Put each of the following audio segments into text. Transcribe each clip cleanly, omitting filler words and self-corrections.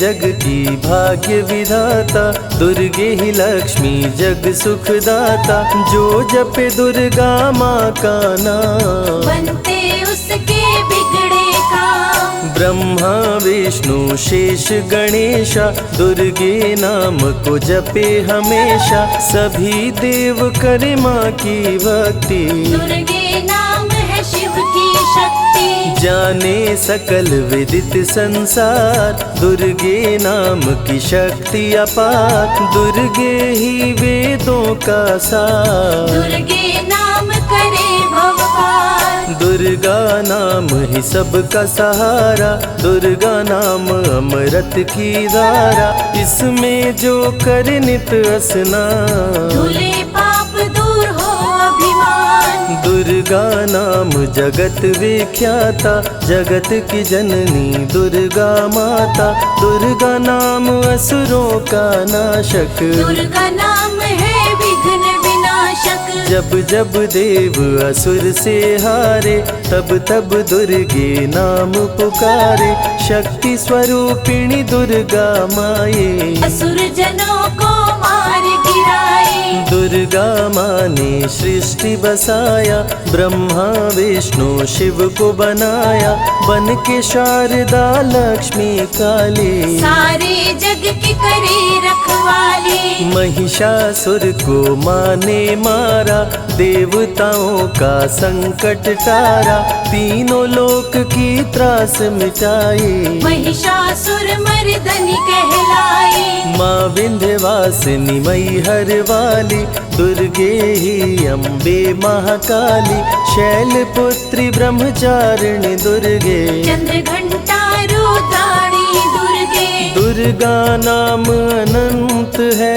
जग की भाग्य विधाता, दुर्गे ही लक्ष्मी जग सुखदाता। जो जपे दुर्गा माँ का नाम, बनते उसके बिगड़े काम। ब्रह्मा विष्णु शेष गणेशा, दुर्गे नाम को जपे हमेशा। सभी देव करे माँ की भक्ति, दुर्गे नाम है शिव की शक्ति। जाने सकल विदित संसार, दुर्गे नाम की शक्ति अपार। दुर्गे ही वेदों का सार, दुर्गे नाम करे भव पार। दुर्गा नाम ही सबका सहारा, दुर्गा नाम अमृत की धारा। इसमें जो करे नित स्नान, धुले पाप दूर हो अभिमान। दुर्गा नाम जगत विख्याता, जगत की जननी दुर्गा माता। दुर्गा नाम असुरों का नाशक, दुर्गा नाम है विघ्न विनाशक। जब जब देव असुर से हारे, तब तब दुर्गे नाम पुकारे। शक्ति स्वरूपिणी दुर्गा माये, असुर जनों को मार गिराए। दुर्गा माँ ने सृष्टि बसाया, ब्रह्मा विष्णु शिव को बनाया। बन के शारदा लक्ष्मी काली, सारे जग की करे रखवाली। महिषासुर को माँ ने मारा, देवताओं का संकट टारा। तीनों लोक की त्रास मिटाई, महिषासुर मर्दनी कहलाई। माँ विंध्यवासिनी मैहर वाली, दुर्गे ही अम्बे महाकाली। शैलपुत्री ब्रह्मचारिणी दुर्गे, चंद्र घंटा रुद्राणी दुर्गे। दुर्गा नाम अनंत है,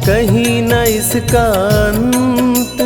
कहीं न इसका अंत।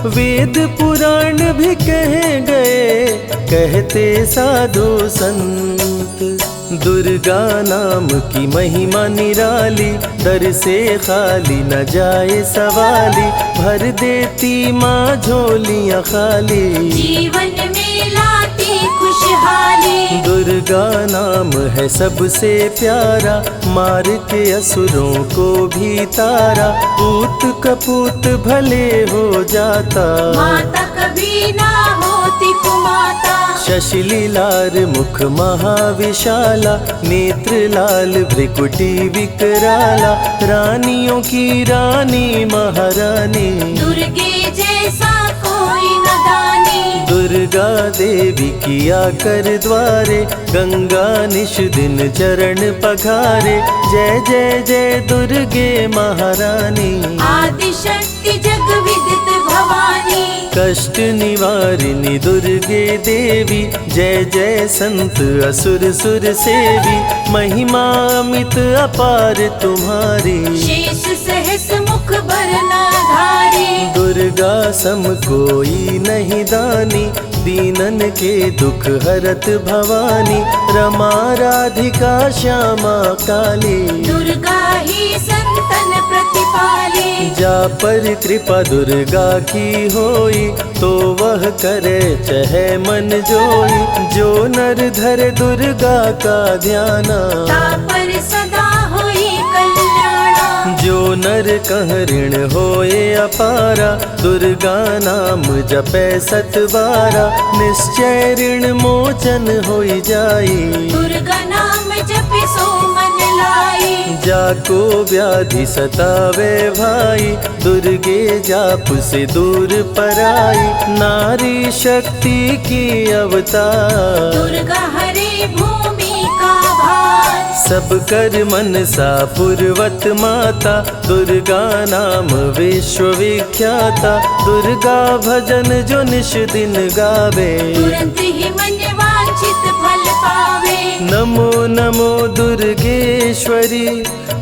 वेद पुराण भी कह गए, कहते साधु संत। दुर्गा नाम की महिमा निराली, दर से खाली न जाए सवाली। भर देती माँ झोलियाँ खाली, जीवन में लाती खुशहाली। दुर्गा नाम है सबसे प्यारा, मार के असुरों को भी तारा। पूत कपूत भले हो जाता, माता कभी ना होती कुमाता। शशिलीलार मुख महाविशाला, नेत्र लाल भ्रिकुटी विकराला। रानियों की रानी महारानी, दुर्गे जैसा कोई न दानी। दुर्गा देवी किया कर द्वारे, गंगा निश दिन चरण पखारे। जय जय जय दुर्गे महारानी, आदि शक्ति जग विदित भवानी। कष्ट निवारिणी दुर्गे देवी, जय जय संत असुर सुर सेवी। महिमा अमित अपार तुम्हारी, शेष सहस मुख बरनाधारी। दुर्गा सम कोई नहीं दानी, दीनन के दुख हरत भवानी। रमा राधिका श्यामा काली, दुर्गा ही संतन प्रतिपाली। जा पर कृपा दुर्गा की होई, तो वह करे चहे मन जोई। जो नर धरे दुर्गा का ध्याना, तापर सदा होई कल्याणा। जो नर कह ऋण होए अपारा, दुर्गा नाम जपे सत बारा। निश्चय ऋण मोचन होई जाई, दुर्गा नाम जपे सो मन लाई। जाको व्याधि सतावे भाई, दुर्गे जाप से दूर पराई। नारी शक्ति की अवतार, दुर्गा हरे भूमि का भार। सब कर मनसा पूर्वत माता, दुर्गा नाम विश्व विख्याता। दुर्गा भजन जो निश दिन गावे, तुरंत ही मन वांछित फल पावे। नमो नमो दुर्गेश्वरी,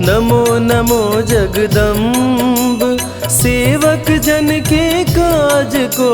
नमो नमो जगदम्ब। सेवक जन के काज को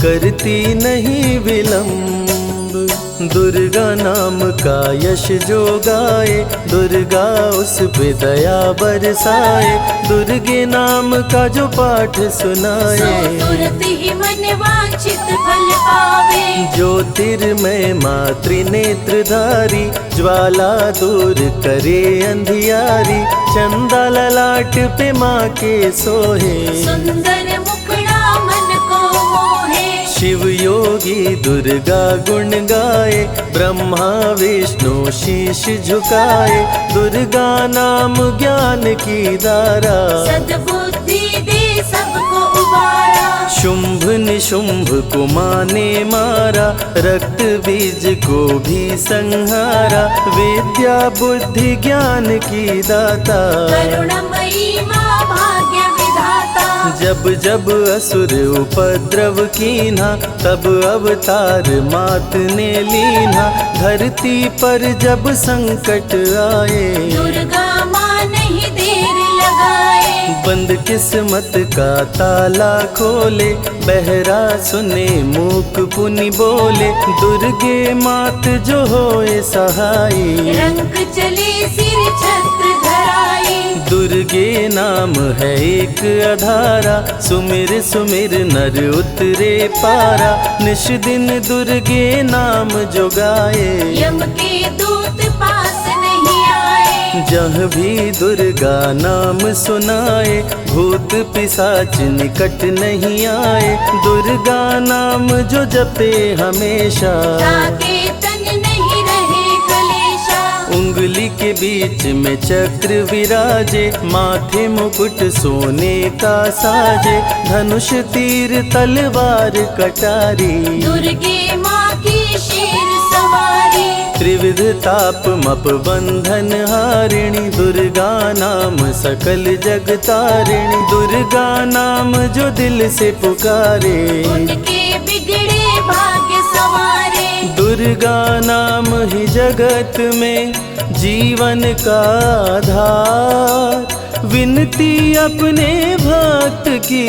करती नहीं विलम्ब। दुर्गा नाम का यश जो गाए, दुर्गा उस पे दया बरसाए। दुर्गे नाम का जो पाठ सुनाए, तुरंत ही मन वांछित फल पावे। ज्योतिर्मय मातृ नेत्रधारी, ज्वाला दूर करे अंधियारी। चंदा ललाट पे माँ के सोहे, सुंदर मुखड़ा मन को मोहे। शिव योगी दुर्गा गुण गाए, ब्रह्मा विष्णु शीश झुकाए। दुर्गा नाम ज्ञान की धारा, सद्बुद्धि दे सबको उबारा। शुंभ निशुंभ को माँ ने मारा, रक्त बीज को भी संहारा। विद्या बुद्धि ज्ञान की दाता, करुणमयी माँ भाग्य विधाता। जब जब असुर उपद्रव कीन्हा, तब अवतार मात ने लीन्हा। धरती पर जब संकट आए, दुर्गा माँ नहीं देर लगाए। बंद किस्मत का ताला खोले, बहरा सुने मूक पुनि बोले। दुर्गे मात जो होए सहाई, रंग चले सिर छत्र धराई। दुर्गे नाम है एक अधारा, सुमिर सुमिर नर उतरे पारा। निश दिन दुर्गे नाम जो गाए, यम के दूत पास नहीं आए। जहाँ भी दुर्गा नाम सुनाए, भूत पिशाच निकट नहीं आए। दुर्गा नाम जो जपे हमेशा, ताके तन नहीं रहे कलेशा। उंगली के बीच में चक्र विराजे, माथे मुकुट सोने का साजे। धनुष तीर तलवार कटारी, दुर्गे माँ की शेर सवारी। त्रिविध ताप मप बंधन हारिणी, दुर्गा नाम सकल जग तारिणी। दुर्गा नाम जो दिल से पुकारे, उनके बिगड़े भाग्य सवारे। दुर्गा नाम ही जगत में जीवन का आधार। विनती अपने भक्त की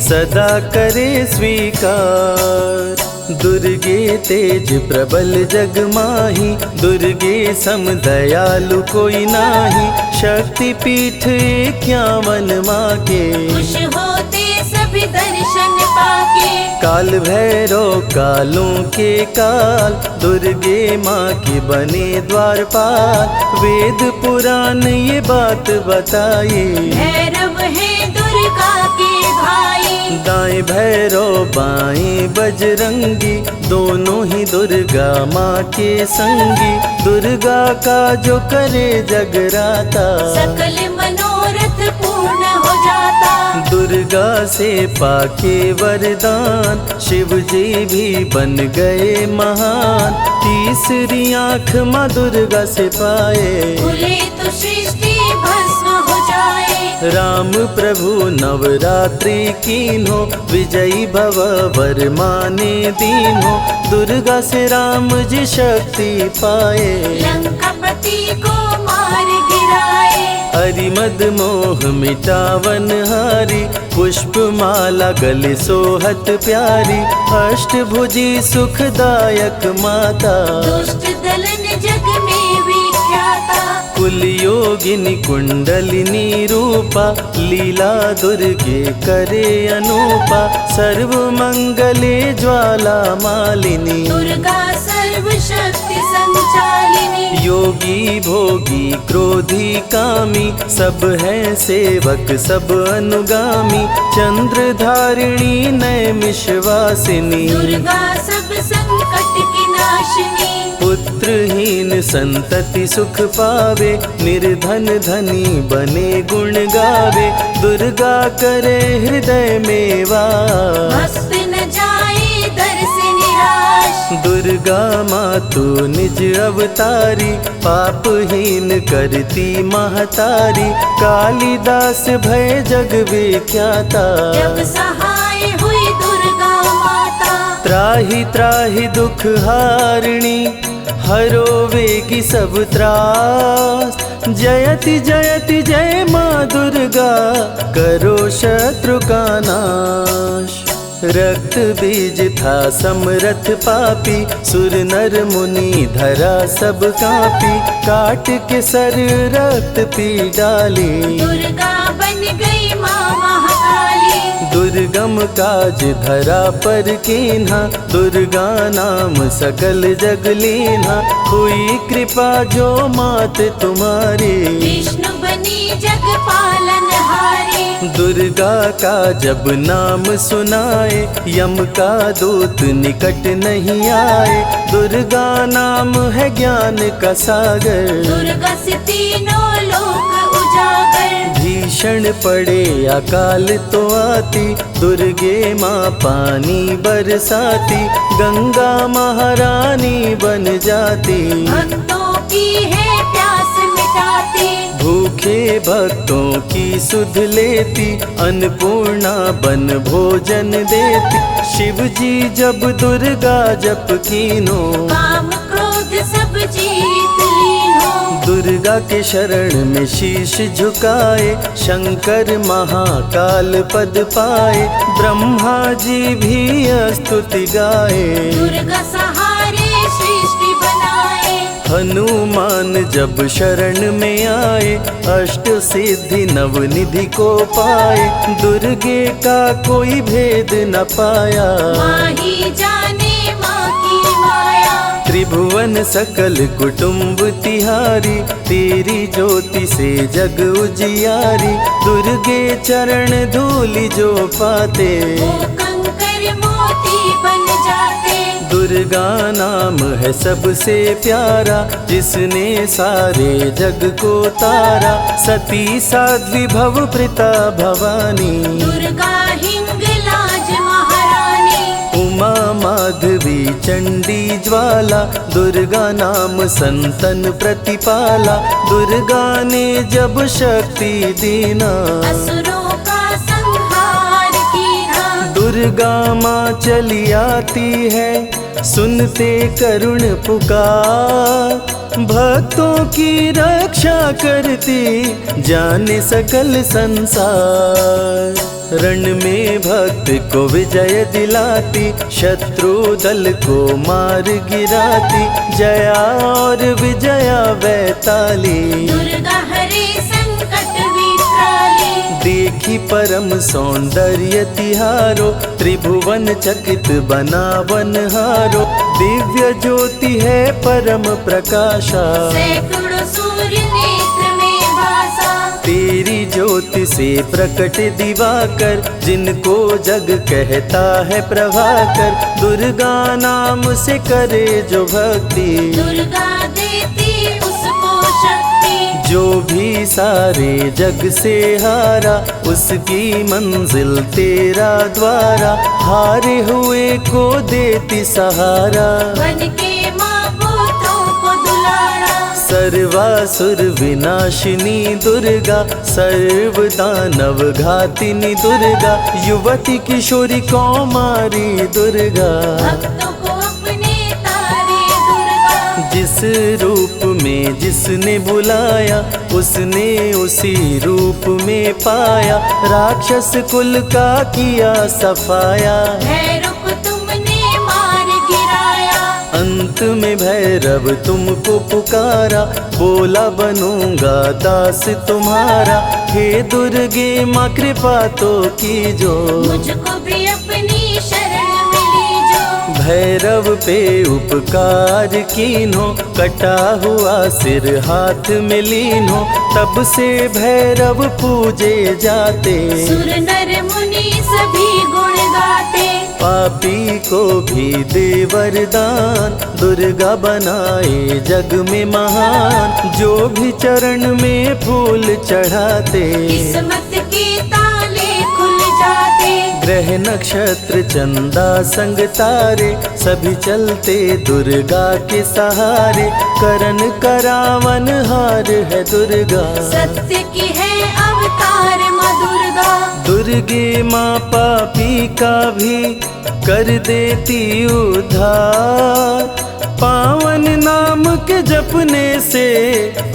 सदा करे स्वीकार। दुर्गे तेज प्रबल जग माही, दुर्गे सम दयालु कोई नाही। शक्ति पीठ 51 माँ के, खुश होते सभी दर्शन पाके। काल भैरव कालों के काल, दुर्गे माँ के बने द्वारपाल। वेद पुराण ये बात बताए, भैरव है दुर्गा के भाई। दाएं भैरव बाएं बजरंगी, दोनों ही दुर्गा माँ के संगी। दुर्गा का जो करे जगराता, सकल मनोरथ पूर्ण हो जाता। दुर्गा से पाके वरदान, शिव जी भी बन गए महान। तीसरी आँख माँ दुर्गा से पाए, खुले तो सृष्टि भस्म हो जाए। राम प्रभु नवरात्रि कीन्हो, विजयी भव वर माने दीन्हो। दुर्गा से राम जी शक्ति पाए, लंकापति को मार गिराए। अरिमद मोह मिटावन हारी, पुष्प माला गले सोहत प्यारी। अष्टभुजी सुखदायक माता, दुष्ट दलन जग में विख्याता। कुल योगिनी कुंडलिनी रूपा, लीला दुर्गे करे अनूपा। सर्व मंगले ज्वाला मालिनी, दुर्गा सर्वशक्ति संचालिनी। योगी भोगी क्रोधी कामी, सब है सेवक सब अनुगामी। चंद्र धारिणी नैमिषवासिनी, दुर्गा सब संकट की नाशिनी। पुत्रहीन संतति सुख पावे, निर्धन धनी बने गुण गावे। दुर्गा करे हृदय में वास, भक्त न जाए दर से निराश। दुर्गा माँ तू निज अवतारी, पापहीन करती महतारी। कालिदास भय जग विख्याता, जब सहाय हुई दुर्गा माता। त्राहि त्राहि दुख हारिणी, हरो वेगी सब त्रास। जयति जयति जय माँ दुर्गा, करो शत्रु का नाश। रक्त बीज था समरथ पापी, सुर नर मुनि धरा सब कापी, काट के सर रक्त पी डाली, दुर्गा बन गई माँ महाकाली। दुर्गम काज धरा पर कीन्हा, दुर्गा नाम सकल जग लीन्हा, हुई कृपा जो मात तुम्हारी, विष्णु बनी जग पालन हारी। दुर्गा का जब नाम सुनाए, यम का दूत निकट नहीं आए, दुर्गा नाम है ज्ञान का सागर, दुर्गा से तीनों लोक उजागर। भीषण पड़े अकाल तो आती, दुर्गे माँ पानी बरसाती, गंगा महारानी बन जाती, भक्तों की है प्यास मिटाती, भूखे भक्तों की सुध लेती, अन्नपूर्णा बन भोजन देती, शिव जी जब दुर्गा जप कीनो, काम क्रोध सब जीत लीनो। दुर्गा के शरण में शीश झुकाए, शंकर महाकाल पद पाए, ब्रह्मा जी भी स्तुति गाए, दुर्गा सहारे सृष्टि बनाए। हनुमान जब शरण में आए, अष्ट सिद्धि नवनिधि को पाए, दुर्गे का कोई भेद न पाया, माँ ही जाने माँ की माया। त्रिभुवन सकल कुटुंब तिहारी, तेरी ज्योति से जग उजियारी, दुर्गे चरण धूलि जो पाते, वो कंकर मोती बन जाते। दुर्गा नाम है सबसे प्यारा, जिसने सारे जग को तारा, सती साध्वी भव प्रीता भवानी, दुर्गा हिंगलाज महारानी। उमा माधवी चंडी ज्वाला, दुर्गा नाम संतन प्रतिपाला, दुर्गा ने जब शक्ति दीना, असुरों का संहार कीना। दुर्गा माँ चली आती है, सुनते करुण पुकार, भक्तों की रक्षा करती, जाने सकल संसार, रण में भक्त को विजय दिलाती, शत्रु दल को मार गिराती, जया और विजया वैताली, दुर्गा हरे संकट विकराली। देखी परम सौंदर्य तिहारो, त्रिभुवन चकित बनावन हारो, दिव्य ज्योति है परम प्रकाशा, सैकड़ों सूर्य नेत्र में भासा। तेरी ज्योति से प्रकट दिवाकर, जिनको जग कहता है प्रभाकर, दुर्गा नाम से करे जो भक्ति, दुर्गा देती उसको शक्ति। जो भी सारे जग से हारा, उसकी मंजिल तेरा द्वारा, हारे हुए को देती सहारा, बन के माँ पुत्रों को दुलारा। सर्वासुर विनाशिनी दुर्गा, सर्व दानव घातिनी दुर्गा, युवती किशोरी कौमारी दुर्गा, भक्तों को अपने तारे दुर्गा। जिस रूप में जिसने बुलाया, उसने उसी रूप में पाया, राक्षस कुल का किया सफाया, भैरव को तुमने मार गिराया। अंत में भैरव तुमको पुकारा, बोला बनूंगा दास तुम्हारा, हे दुर्गे माँ कृपा तो कीजो, मुझको भी अपनी शरण में लीजो। भैरव पे उपकार कीन्हो, कटा हुआ सिर हाथ में लीन्हो, तब से भैरव पूजे जाते, सुर नर मुनि सभी गुण गाते। पापी को भी दे वरदान, दुर्गा बनाए जग में महान, जो भी चरण में फूल चढ़ाते, किस्मत के ताले खुल जाते। ग्रह नक्षत्र चंदा संग तारे, सभी चलते दुर्गा के सहारे, करन करावन हार है दुर्गा, सत्य की है अवतार माँ दुर्गा। दुर्गे माँ पापी का भी कर देती उद्धार, पावन नाम के जपने से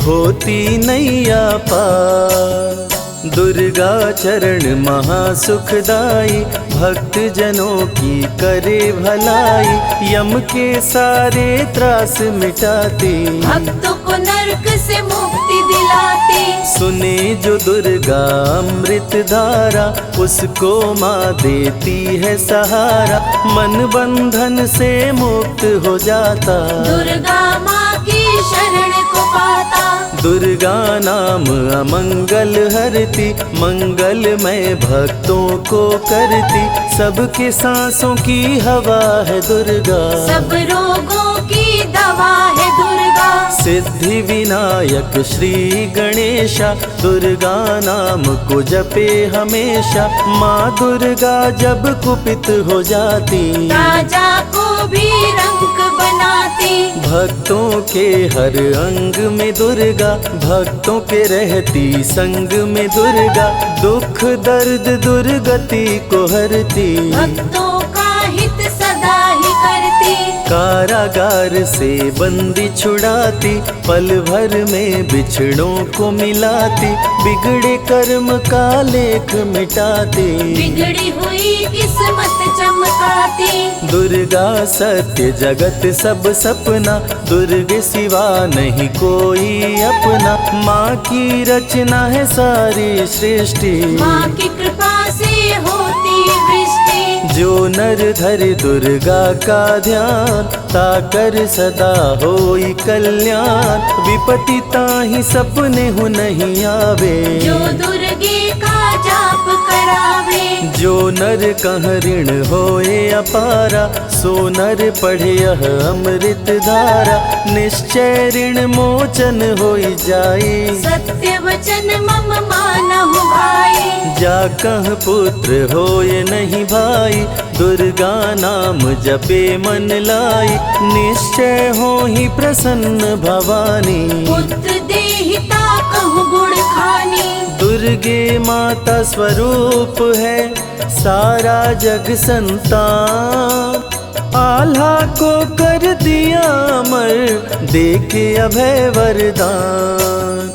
होती नैया पार। दुर्गा चरण महासुखदाई, भक्त जनों की करे भलाई, यम के सारे त्रास मिटाती, भक्तों को नरक से मुक्ति दिलाती। सुने जो दुर्गा अमृत धारा, उसको माँ देती है सहारा, मन बंधन से मुक्त हो जाता, दुर्गा माँ की शरण को पाता। दुर्गा नाम अमंगल हरती, मंगलमय भक्तों को करती, सबके सांसों की हवा है दुर्गा, सब रोगों की दवा है दुर्गा। सिद्धि विनायक श्री गणेशा, दुर्गा नाम को जपे हमेशा, माँ दुर्गा जब कुपित हो जाती, राजा को भी रंक बनाती। भक्तों के हर अंग में दुर्गा, भक्तों के रहती संग में दुर्गा, दुख दर्द दुर्गति को हरती, भक्तों का हित सदा ही करती। कारागार से बंदी छुड़ाती, पल भर में बिछड़ों को मिलाती, बिगड़े कर्म का लेख मिटाती, बिगड़ी हुई किस्मत चमकाती। दुर्गा सत्य जगत सब सपना, दुर्गे सिवा नहीं कोई अपना, माँ की रचना है सारी सृष्टि, माँ की कृपा से होती वृष्टि। जो नर धरे दुर्गा का ध्यान, ताकर सदा होई कल्याण, विपत्ति ताहि सपने हो नहीं आवे, जो दुर्गे का जाप करावे। जो नर कह ऋण होए अपारा, सो नर पढ़े यह अमृत धारा, निश्चय ऋण मोचन होई जाए, सत्य वचन मम मानहु भाई। जा कह पुत्र होए नहीं भाई, दुर्गा नाम जपे मन लाई, निश्चय हो ही प्रसन्न भवानी, पुत्र देहिता कहूँ गुण खानी। दुर्गे माता स्वरूप है सारा जग संतान, आल्हा को कर दिया अमर, देके अभय वरदान,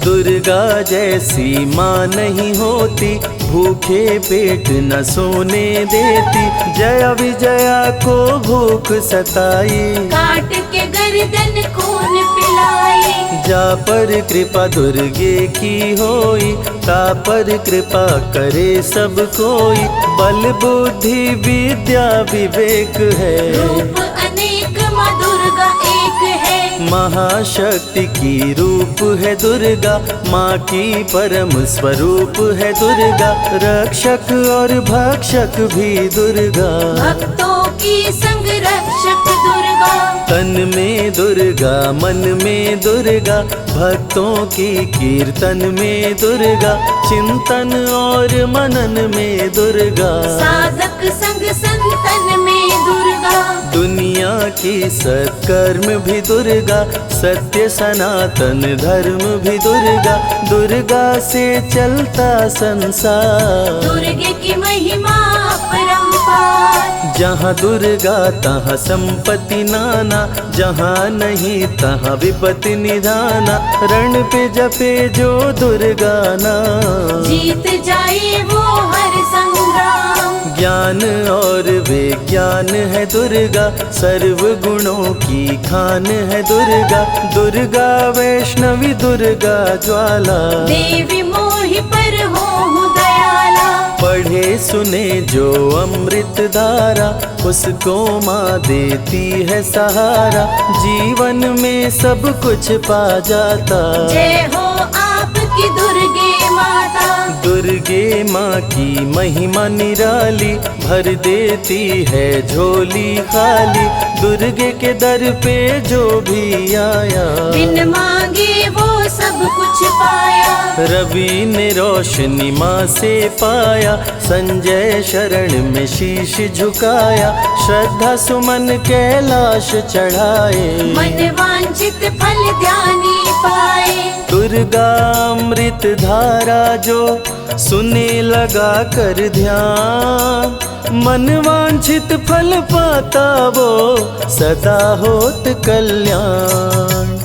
दुर्गा जैसी माँ नहीं होती, भूखे पेट न सोने देती, जया विजया को भूख सताई, काट के गर्दन खून पिलाई। जा पर कृपा दुर्गे की होई, ता पर कृपा करे सब कोई, बल बुद्धि विद्या विवेक है, रूप अनेक माँ दुर्गा एक है। महाशक्ति की रूप है दुर्गा, माँ की परम स्वरूप है दुर्गा, रक्षक और भक्षक भी दुर्गा, भक्तों की संग रक्षक दुर्गा। तन में दुर्गा मन में दुर्गा, भक्तों की कीर्तन में दुर्गा, चिंतन और मनन में दुर्गा, साधक संग संतन में दुर्गा। दुनिया की सत्कर्म भी दुर्गा, सत्य सनातन धर्म भी दुर्गा, दुर्गा से चलता संसार, दुर्गे की महिमा अपरंपार। जहाँ दुर्गा तहाँ संपत्ति नाना, जहाँ नहीं तहाँ विपत्ति निधाना, रण पे जपे जो दुर्गा नाम, जीत जाए वो हर संग्राम। ज्ञान और विज्ञान है दुर्गा, सर्व गुणों की खान है दुर्गा, दुर्गा वैष्णवी दुर्गा ज्वाला, देवी मोहि पर हो दयाला। पढ़े सुने जो अमृत धारा, उसको माँ देती है सहारा, जीवन में सब कुछ पा जाता, जय हो आपकी दुर्गे माता। दुर्गे माँ की महिमा निराली, भर देती है झोली खाली, दुर्गे के दर पे जो भी आया, बिन मांगे वो सब कुछ पाया। रवि ने रोशनी माँ से पाया, संजय शरण में शीश झुकाया, श्रद्धा सुमन कैलाश चढ़ाए, मन वांछित फल ध्यानी पाए। दुर्गा अमृत धारा जो सुने लगा कर ध्यान, मन वांछित फल पाता वो सदा होत कल्याण।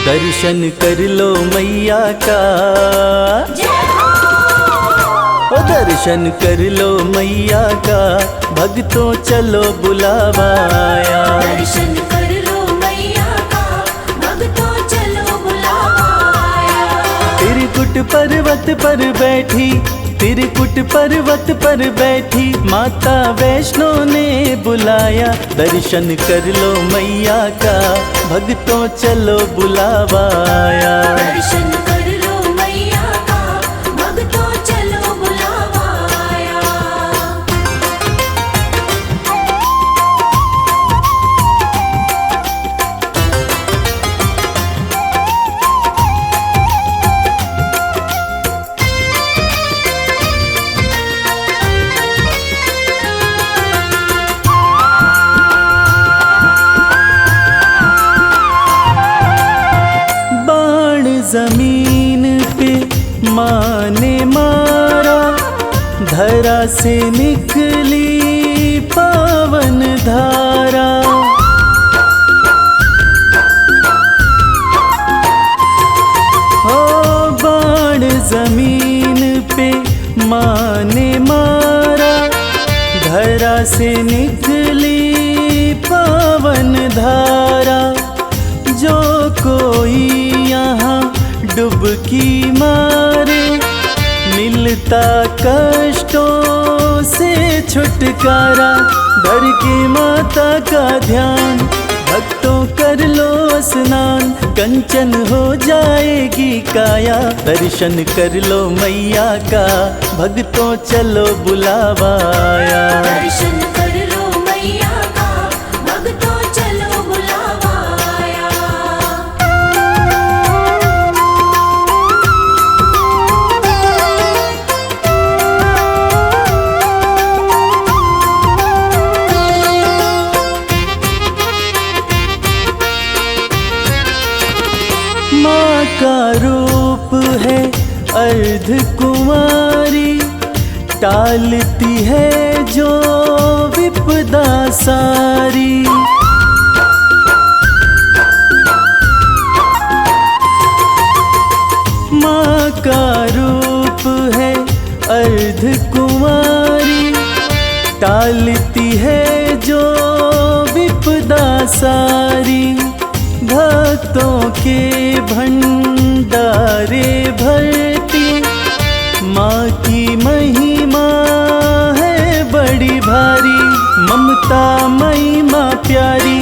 दर्शन कर लो मैया का। ओ दर्शन कर लो मैया का, भक्तों चलो बुलावा आया। दर्शन कर लो मैया का, भक्तों चलो बुलावा आया। त्रिकुट पर्वत पर बैठी, त्रिकुट पर्वत पर बैठी माता वैष्णो ने बुलाया। दर्शन कर लो मैया का, भक्तों चलो बुलावा आया। दर्शन कर लो मैया का, भक्तों चलो बुलावा आया। जमीन पे माँ ने मारा, धरा से निकली पावन धारा। ओ बाण जमीन पे माँ ने मारा, धरा से निकली पावन धारा। जो कोई यहाँ डुबकी मारे, मिलता कष्टों से छुटकारा। धर के माता का ध्यान, भक्तों कर लो स्नान, कंचन हो जाएगी काया। दर्शन कर लो मैया का, भक्तों चलो बुलावा आया। दर्शन कर लो मैया का, भक्तों चलो बुलावा आया। माँ का रूप है अर्ध कुमारी, टालती है जो विपदा सारी। माँ का रूप है अर्ध कुमारी, टालती है जो विपदा सारी। भक्तों के भंडारे भरती, माँ की महिमा है बड़ी भारी। ममता मई माँ प्यारी,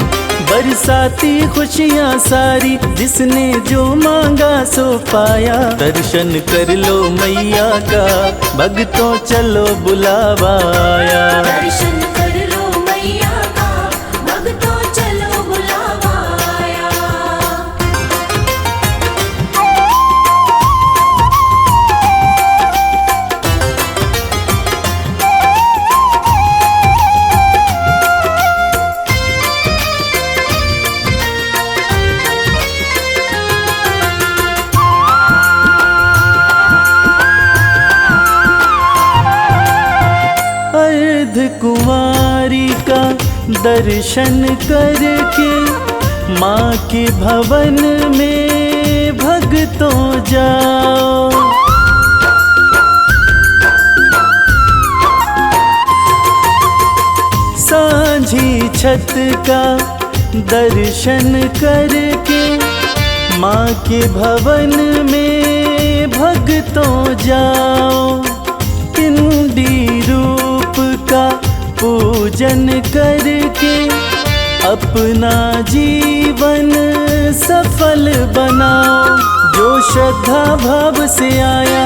बरसाती खुशियाँ सारी। जिसने जो मांगा सो पाया। दर्शन कर लो मैया का, भक्तों चलो बुलावा आया। दर्शन कर लो मैया का, भक्तों चलो बुलावा आया। कुंवारी का दर्शन करके, माँ के भवन में भक्तों जाओ। सांझी छत का दर्शन करके, माँ के भवन में भक्तों जाओ। पिंडी रूप का पूजन करके, अपना जीवन सफल बनाओ। जो श्रद्धा भाव से आया,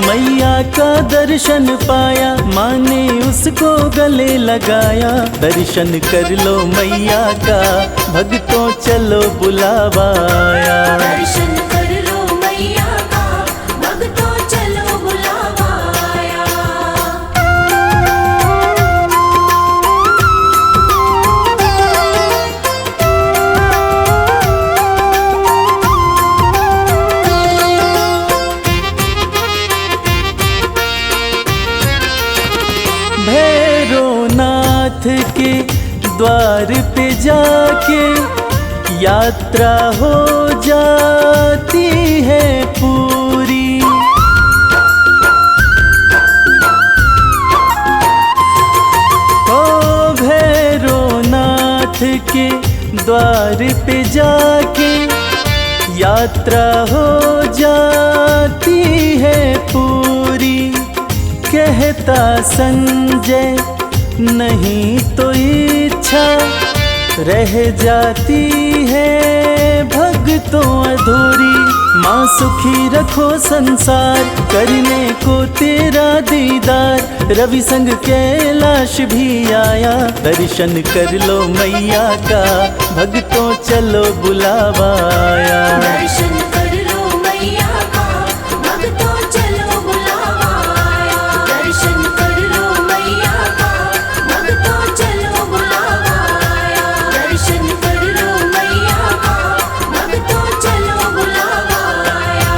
मैया का दर्शन पाया। माँ ने उसको गले लगाया। दर्शन कर लो मैया का, भक्तों चलो बुलावा आया। दर्शन कर लो मैया का, भक्तों चलो बुलावा आया। भैरवनाथ के द्वार पे जाके यात्रा हो जाती है पूरी। ओ भैरवनाथ के द्वार पे जाके यात्रा हो जाती है पूरी। कहता संजय नहीं तो इच्छा रह जाती है भक्तों अधूरी। माँ सुखी रखो संसार करने को तेरा दीदार। रवि संग कैलाश भी आया दर्शन कर लो मैया का। भक्तों चलो बुलावा आया। दर्शन कर लो मैया का, भक्तों चलो बुलावा आया। दर्शन कर लो मैया का, भक्तों चलो बुलावा आया। दर्शन कर लो मैया का, भक्तों चलो बुलावा आया।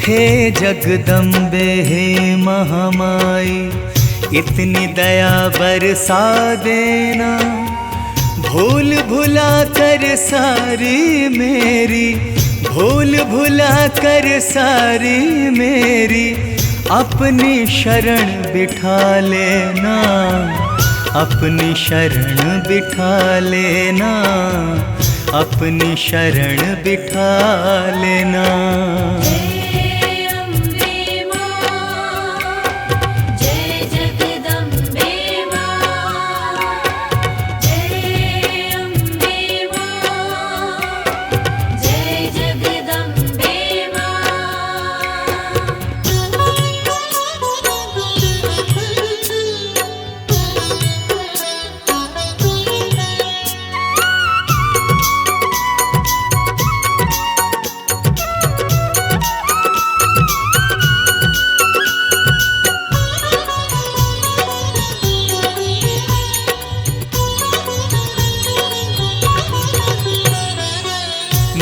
हे जगदम्बे हे महामाई इतनी दया बरसा देना। भूल भुला कर सारी मेरी, भूल भुला कर सारी मेरी अपनी शरण बिठा लेना। अपनी शरण बिठा लेना, अपनी शरण बिठा लेना।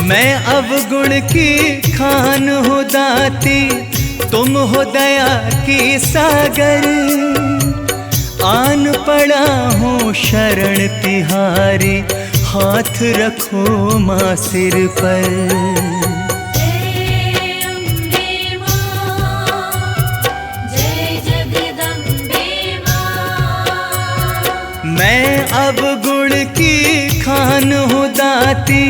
मैं अवगुण की खान हो दाती, तुम हो दया की सागर। आन पड़ा हूँ शरण तिहारी, हाथ रखो माँ सिर पर। मैं अवगुण की खान हो दाती,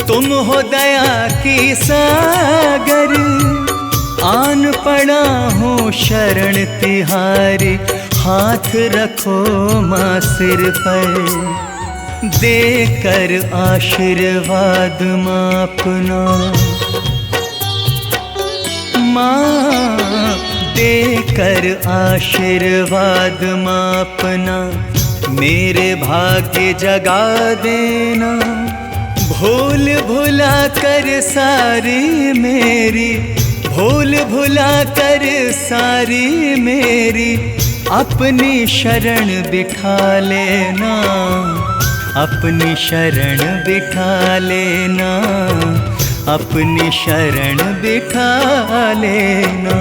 तुम हो दया की सागर। आन पड़ा हूँ शरण तिहारी, हाथ रखो माँ सिर पर। देकर आशीर्वाद माँ अपना, माँ देकर आशीर्वाद माँ अपना मेरे भाग्य जगा देना। भूल भुला कर सारी मेरी, भूल भुला कर सारी मेरी अपनी शरण बिठा लेना। अपनी शरण बिठा लेना, अपनी शरण बिठा लेना।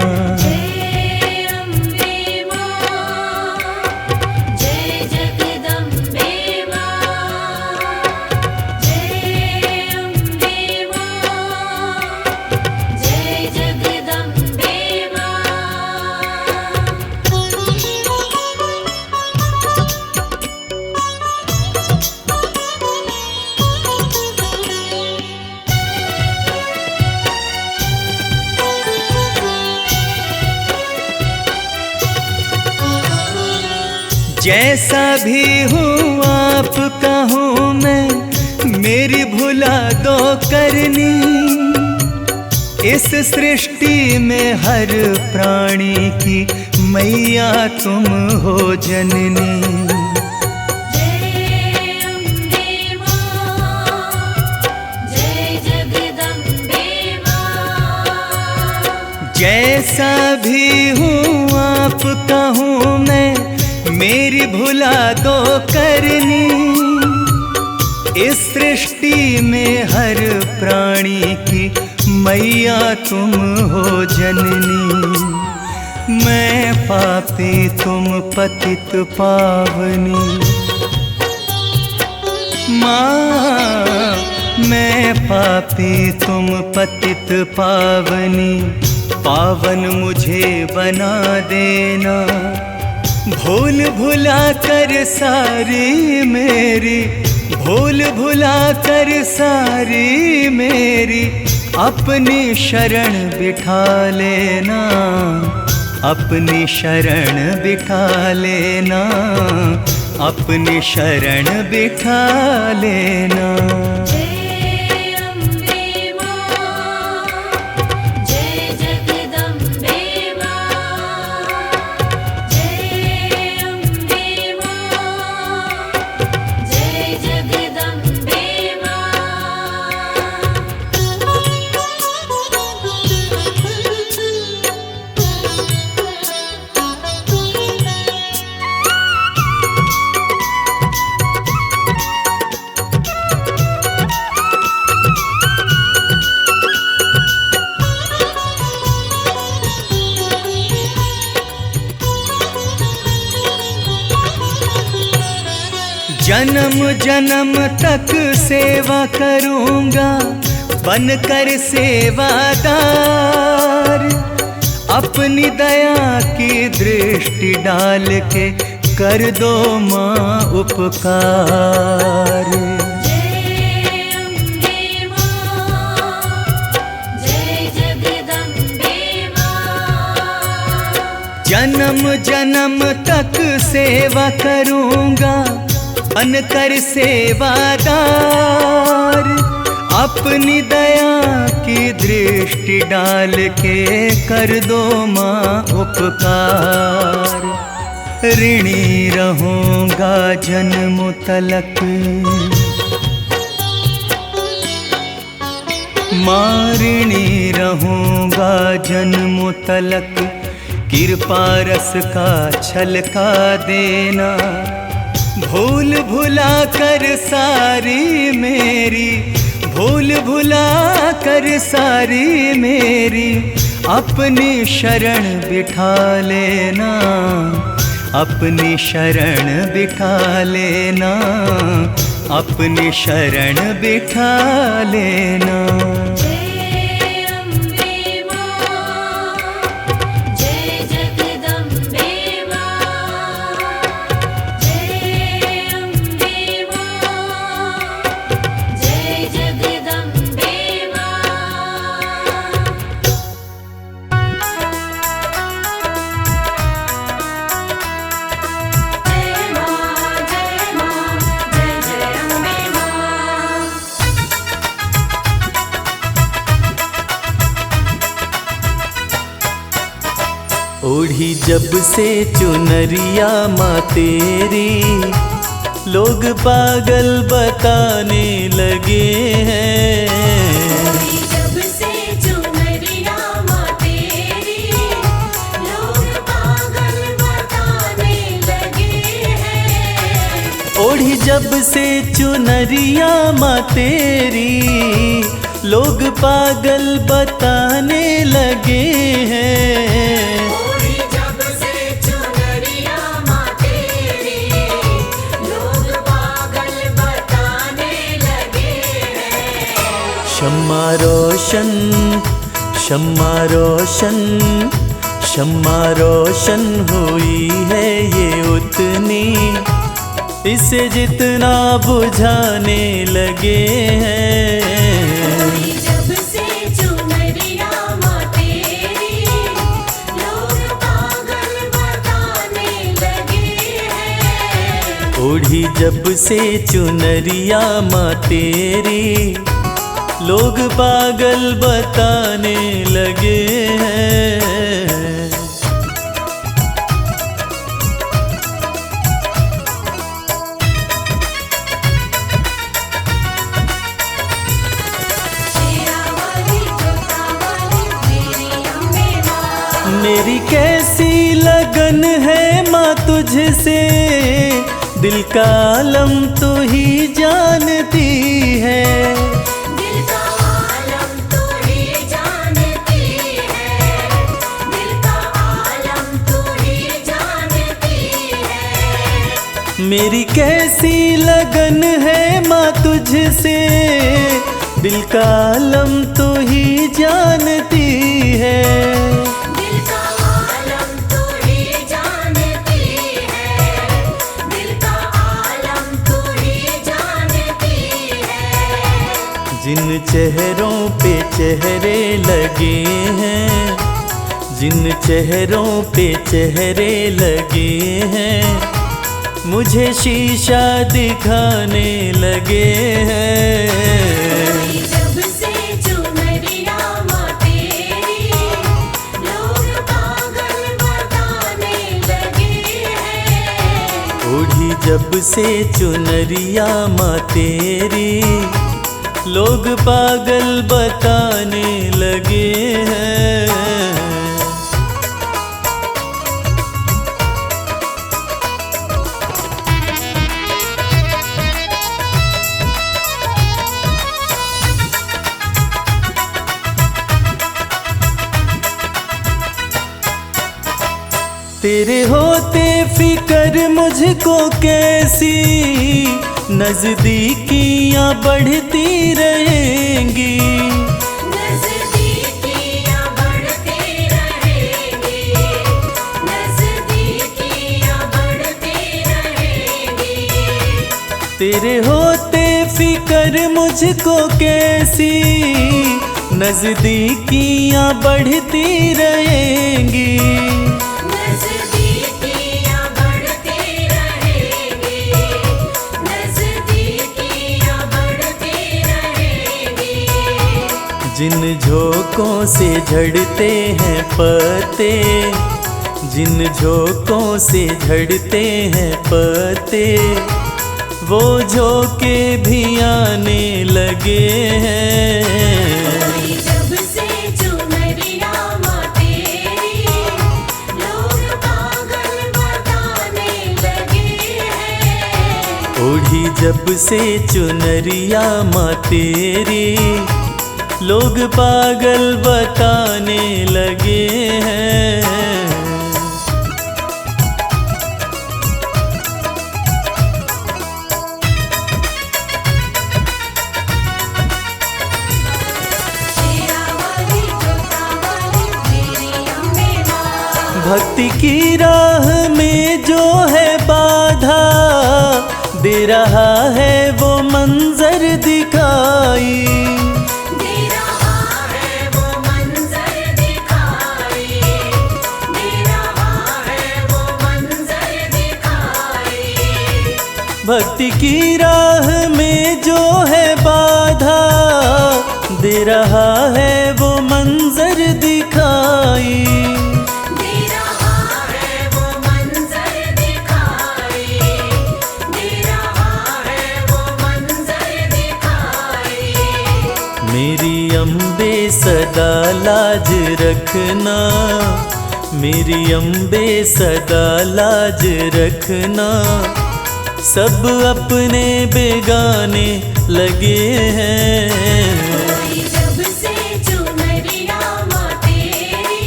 जैसा भी हूँ आपका हूँ मैं, मेरी भुला दो करनी। इस सृष्टि में हर प्राणी की मैया तुम हो जननी। जय अम्बे मां, जय जगदम्बे मां। जैसा भी हूँ आपका हूँ मैं, मेरी भुला दो करनी। इस सृष्टि में हर प्राणी की मैया तुम हो जननी। मैं पापी तुम पतित पावनी। माँ मैं पापी तुम पतित पावनी। पावन मुझे बना देना, भूल भुला कर सारी मेरी, भूल भुला कर सारी मेरी, अपनी शरण बिठा लेना, अपनी शरण बिठा लेना, अपनी शरण बिठा लेना। जय अम्बे मां, जय जगदम्बे मां। जय अम्बे मां, जय जगदम्बे जन्म जन्म तक सेवा करूंगा बनकर सेवादार। अपनी दया की दृष्टि डाल के कर दो माँ उपकार। जय अम्बे मां, जय जगदम्बे मां। जन्म जन्म तक सेवा करूंगा बनकर सेवादार। अपनी दया की दृष्टि डाल के कर दो माँ उपकार। ऋणी रहूंगा जन्म तलक, माँ ऋणी रहूंगा जन्म तलक। कृपा रस का छलका देना, भूल भुला कर सारी मेरी, भूल भुला कर सारी मेरी, अपनी शरण बिठा लेना, अपनी शरण बिठा लेना, अपनी शरण बिठा लेना। जय अम्बे मां, जय जगदम्बे मां। जय अम्बे मां, जय जगदम्बे मां। जय मां, जय मां, जय जय अम्बे मां। ओढ़ी जब से चुनरिया माँ तेरी, लोग पागल बताने लगे हैं। जब से चुनरिया माँ तेरी, लोग पागल बताने लगे हैं। ओढ़ी जब से चुनरिया माँ तेरी, लोग पागल बताने लगे हैं। ओढ़ी जब से चुनरिया माँ तेरी, लोग पागल बताने लगे हैं। शम्मा रोशन, शम्मा रोशन, शम्मा रोशन हुई है ये उतनी, इसे जितना बुझाने लगे हैं। ओढ़ी जब से चुनरिया माँ तेरी, लोग पागल बताने लगे हैं। ओढ़ी जब से चुनरिया माँ तेरी, लोग पागल बताने लगे हैं। लगन है माँ तुझसे, दिल का आलम तू ही जानती है। दिल का आलम तू ही जानती है, दिल का आलम तू ही जानती है। मेरी कैसी लगन है माँ तुझसे, दिल का आलम तू ही जानती है। दिल का आलम तू ही जानती है, दिल का आलम तू ही जानती है। जिन चेहरों पे चेहरे लगे हैं, जिन चेहरों पे चेहरे लगे हैं, मुझे शीशा दिखाने लगे हैं। जब से चुनरिया माँ तेरी, लोग पागल बताने लगे हैं। ओढ़ी जब से चुनरिया माँ तेरी, लोग पागल बताने लगे हैं। तेरे होते फिक्र मुझको कैसी, नजदीकियां बढ़ती रहेंगी। नजदीकियां बढ़ती रहेंगी, नजदीकियां बढ़ती रहेंगी। तेरे होते फिक्र मुझको कैसी, नजदीकियां बढ़ती रहेंगी। नजदीकियां बढ़ती रहेंगी, नजदीकियां बढ़ती रहेंगी। जिन झोंकों से झड़ते हैं पत्ते, जिन झोंकों से झड़ते हैं पत्ते, वो झोंके भी आने लगे हैं। जब से चुनरिया माँ तेरी, लोग पागल बताने लगे हैं। ओढ़ी जब से चुनरिया माँ तेरी, लोग पागल बताने लगे हैं। तेरा वाली जोता वाली मेरी अम्बे माँ। भक्ति की राह में जो है बाधा, दे रहा है वो मंजर दिखाई। दे रहा है वो मंजर दिखाई, दे रहा है वो मंजर दिखाई। भक्ति की राह में जो है बाधा, दे रहा है वो मंजर दिखाई। दे रहा है वो मंजर दिखाई, दे रहा है वो मंजर दिखाई। मेरी अम्बे सदा लाज रखना, मेरी अम्बे सदा लाज रखना, सब अपने बेगाने लगे हैं। जब से चुनरिया माँ तेरी,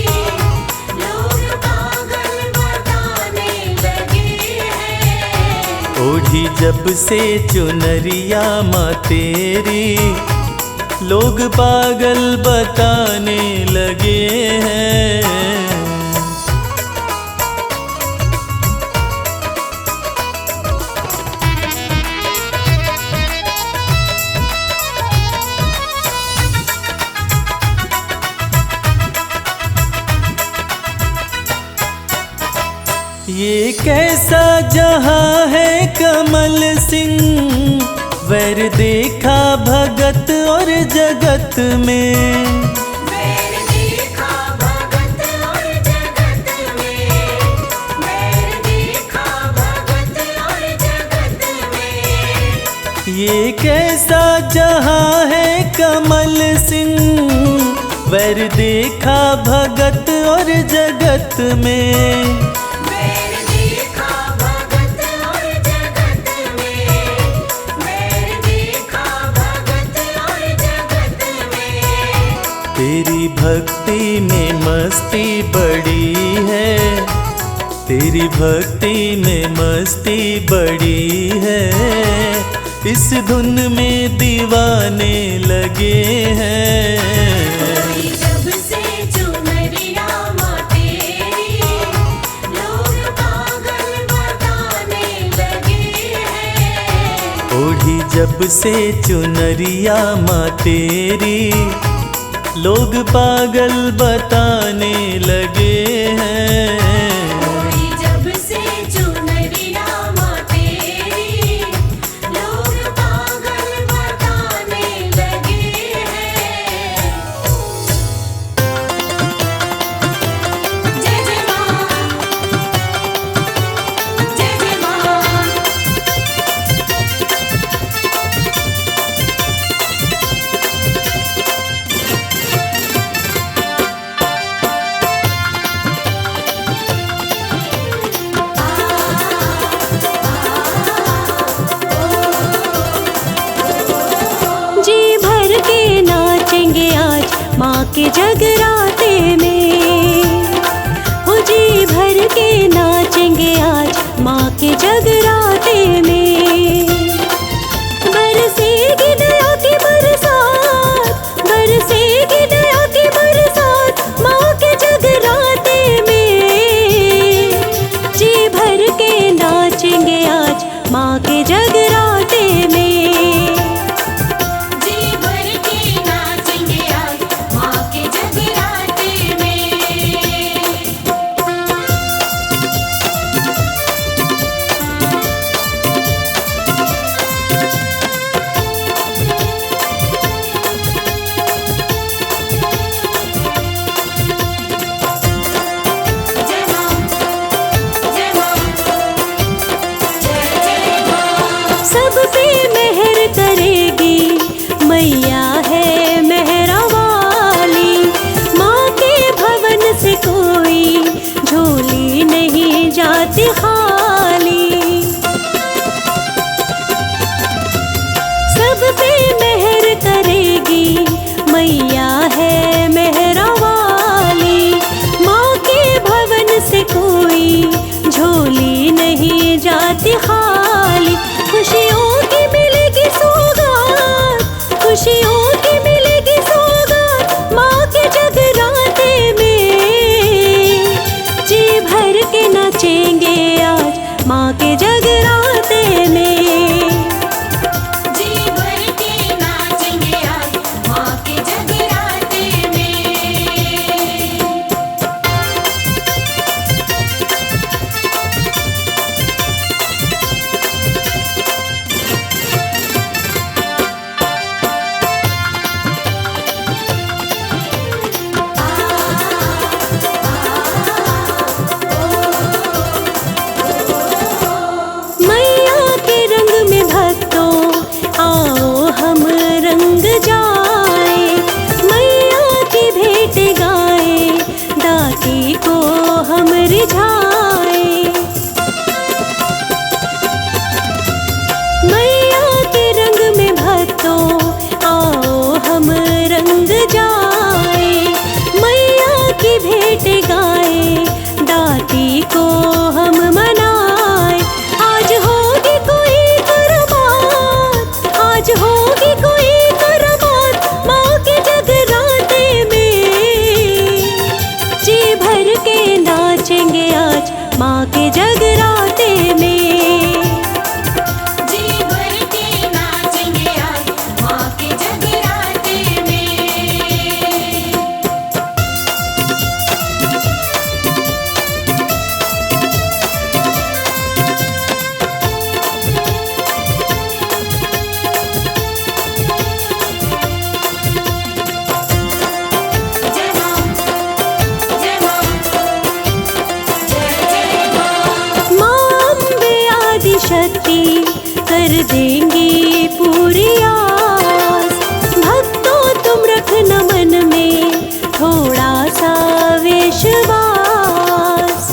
लोग पागल बताने लगे हैं। ओढ़ी जब से चुनरिया माँ तेरी, लोग पागल बताने लगे हैं। ये कैसा जहां है कमल सिंह, वैर देखा भगत और जगत में। वैर देखा भगत और जगत में, वैर देखा भगत और जगत में। ये कैसा जहां है कमल सिंह, वैर देखा भगत और जगत में। वैर में मस्ती बड़ी है, तेरी भक्ति में मस्ती बड़ी है। इस धुन में दीवाने लगे हैं। जब से चुनरिया माँ तेरी, लोग पागल बताने लगे हैं। ओढ़ी जब से चुनरिया माँ तेरी, लोग पागल बताने लगे हैं। ओढ़ी जब से चुनरिया माँ तेरी, लोग पागल बताने लगे हैं। जय जय माँ, जय जय माँ। जी भर के नाचेंगे आज माँ के जगराते में। हो जी भर के नाचेंगे आज माँ के जगराते में। बरसेगी दया की बरसात, बरसेगी दया की बरसात माँ के जगराते में। जी भर के नाचेंगे आज माँ के जगराते में। जी भर के नाचेंगे आज माँ के जगराते में। जय माँ, जय माँ, जय जय माँ। सब पे मेहर करेगी मैया है मेहरा वाली। माँ के भवन से कोई झोली नहीं जाती खाली। सब पे मेहर करेगी मैया है मेहरा वाली। माँ के भवन से कोई झोली नहीं जाती खाली। खुशियों की मिलेगी सौगात, खुशियों की मिलेगी सौगात माँ के जगराते में। जी भर के नाचेंगे आज माँ के जगराते में। जी भर के नाचेंगे आज माँ के जगराते में। मैया के रंग में भक्तों आओ हम रंग जाए। मैया की भेंट गाए, दाती को हम रिझाए। मैया के रंग में भक्तों आओ हम रंग जाए। मैया की भेंट गाए, दाती को हम मनाए। आज होगी कोई करामात, आज होगी कोई करामात माँ के जगराते में। जी भर के नाचेंगे आज माँ के जगराते में। जी भर के नाचेंगे आज माँ के जगराते में। जय माँ, जय माँ, जय जय माँ। माँ अम्बे आदि शक्ति कर देंगी पूरी आस। भक्तों तुम रखना मन में थोड़ा सा विश्वास।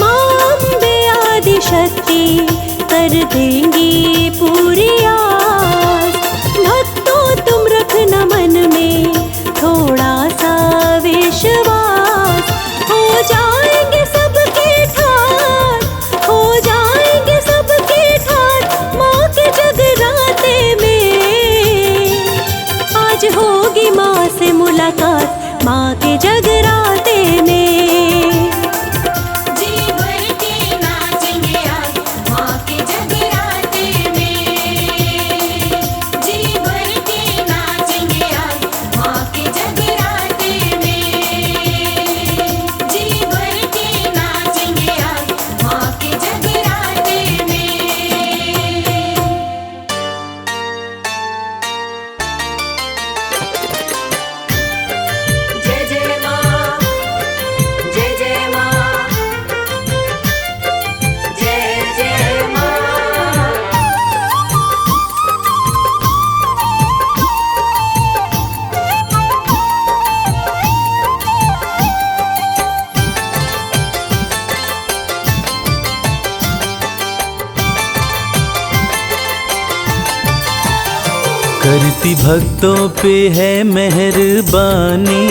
माँ अम्बे आदि शक्ति कर देंगी पूरी आस। भक्तों तुम रखना मन मन में थोड़ा सा विश्वास, हो जाएंगे सबके ठाठ, हो जाएंगे सबके ठाठ माँ के जगराते में। आज होगी माँ से मुलाकात माँ के जगराते में। जी भर के नाचेंगे आज माँ के जगराते में। जी भर के नाचेंगे आज माँ के जगराते में। जी भर के नाचेंगे आज माँ के जगराते में। जय जय माँ, जय जय माँ, जय जय माँ। करती भक्तों पे है मेहरबानी,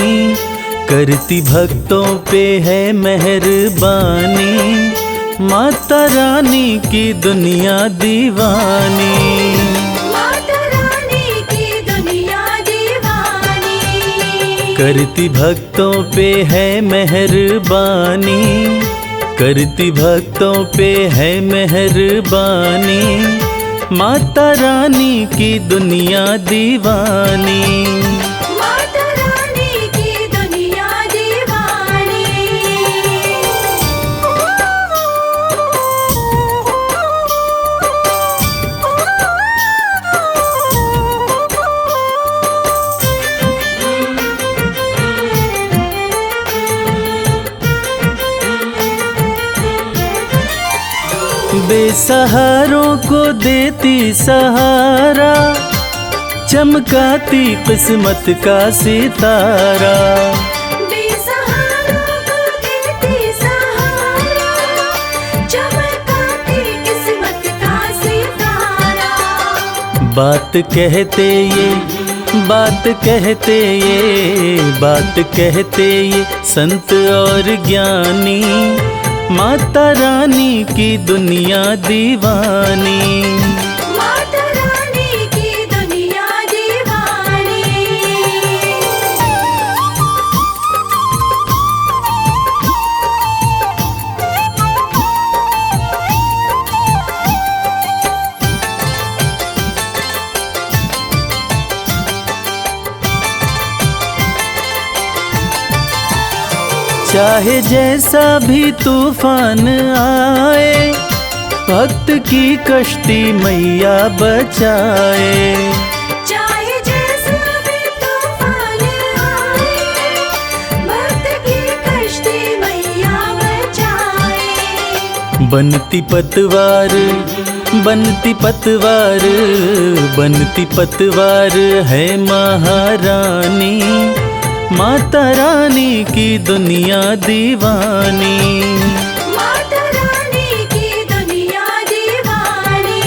करती भक्तों पे है मेहरबानी, माता रानी की दुनिया दीवानी। माता रानी की दुनिया दीवानी। करती भक्तों पे है मेहरबानी, करती भक्तों पे है मेहरबानी, माता रानी की दुनिया दीवानी। माता रानी की दुनिया दीवानी। बेसहारों को देती सहारा, चमकाती किस्मत का सितारा। बेसहारों को देती सहारा, चमकाती किस्मत का सितारा। बात कहते ये, बात कहते ये, बात कहते ये संत और ज्ञानी, माता रानी की दुनिया दीवानी। माता रानी की दुनिया दीवानी। चाहे जैसा भी तूफान आए, भक्त की कश्ती मैया बचाए। चाहे जैसा भी तूफान आए, भक्त की कश्ती मैया बचाए। बनती पतवार, बनती पतवार, बनती पतवार है महारानी, माता रानी की दुनिया दीवानी। माता रानी की दुनिया दीवानी।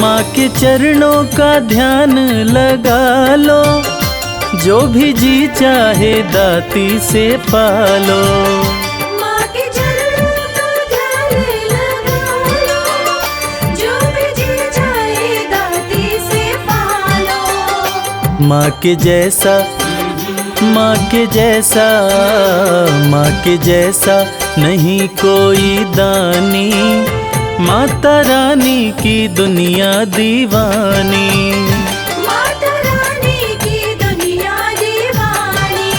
माँ के चरणों का ध्यान लगा लो, जो भी जी चाहे दाती से पालो। माँ के चरणों का ध्यान लगा लो, जो भी जी चाहे दाती से पालो। माँ के जैसा, माँ के जैसा, माँ के जैसा नहीं कोई दानी, माता रानी की दुनिया दीवानी। माता रानी की दुनिया दीवानी।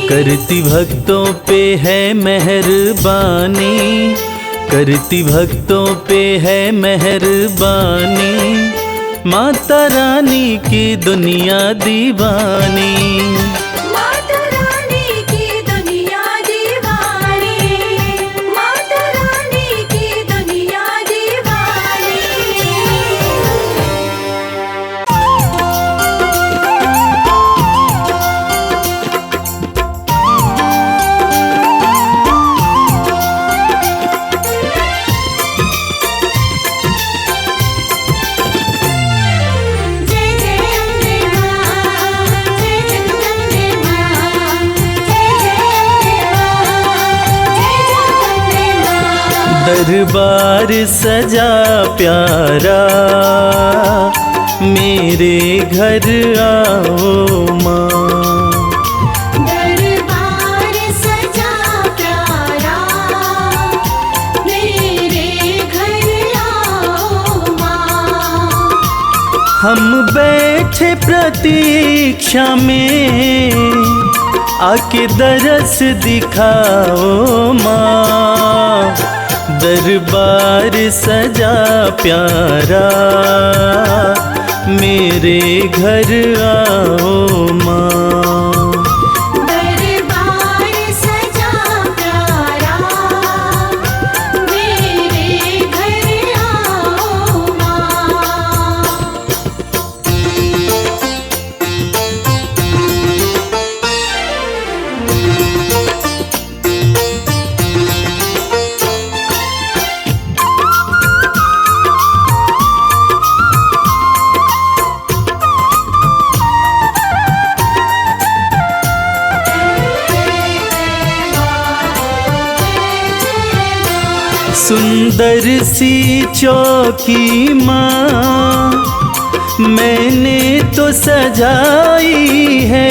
करती भक्तों पे है मेहरबानी, करती भक्तों पे है मेहरबानी, माता रानी की दुनिया दीवानी। माता रानी की दुनिया दीवानी। माता रानी की दुनिया दीवानी। दरबार सजा प्यारा, मेरे घर आओ माँ। दरबार सजा प्यारा, मेरे घर आओ माँ। हम बैठे प्रतीक्षा में, आके दरस दिखाओ माँ। दरबार सजा प्यारा, मेरे घर आओ माँ। दरबार सजा प्यारा, मेरे घर आओ माँ। सुंदर सी चौकी माँ, मैंने तो सजाई है।